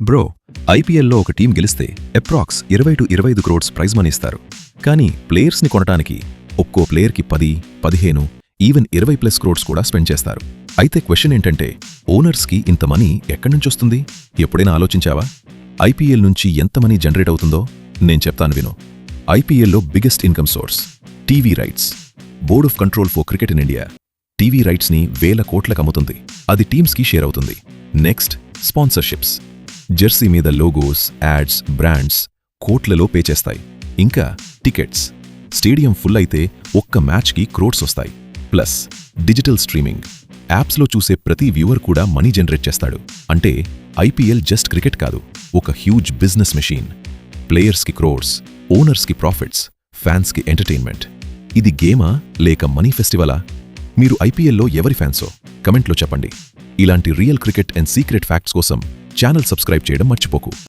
Bro, ఐపీఎల్లో ఒక team గెలిస్తే అప్రాక్స్ 20-25 క్రోడ్స్ ప్రైజ్ మనీ ఇస్తారు. కానీ ప్లేయర్స్ని కొనటానికి ఒక్కో ప్లేయర్కి 10-15 ఈవెన్ 20+ క్రోడ్స్ కూడా స్పెండ్ చేస్తారు. అయితే క్వశ్చన్ ఏంటంటే, ఓనర్స్కి ఇంత మనీ ఎక్కడ్నుంచొస్తుంది? ఎప్పుడైనా ఆలోచించావా? ఐపీఎల్ నుంచి ఎంత మనీ జనరేట్ అవుతుందో నేను చెప్తాను విను. ఐపీఎల్లో biggest income source TV rights. Board of control for cricket in India TV రైట్స్ని 1000 కోట్లకు అమ్ముతుంది. అది టీమ్స్కి షేర్ అవుతుంది. Next, sponsorships. జెర్సీ మీద లోగోస్, యాడ్స్, బ్రాండ్స్ కోట్లలో పే చేస్తాయి. ఇంకా టికెట్స్. స్టేడియం ఫుల్ అయితే ఒక్క మ్యాచ్కి క్రోడ్స్ వస్తాయి. Plus digital streaming. యాప్స్లో చూసే ప్రతి వ్యూవర్ కూడా మనీ జనరేట్ చేస్తాడు. అంటే ఐపీఎల్ జస్ట్ క్రికెట్ కాదు, ఒక హ్యూజ్ బిజినెస్ మెషీన్. ప్లేయర్స్కి క్రోడ్స్, ఓనర్స్కి ప్రాఫిట్స్, ఫ్యాన్స్కి ఎంటర్టైన్మెంట్. ఇది గేమా లేక మనీ ఫెస్టివలా? మీరు ఐపీఎల్లో ఎవరి ఫ్యాన్సో కమెంట్లో చెప్పండి. ఇలాంటి real cricket and secret facts కోసం ఛానల్ సబ్స్క్రైబ్ చేయడం మర్చిపోకు.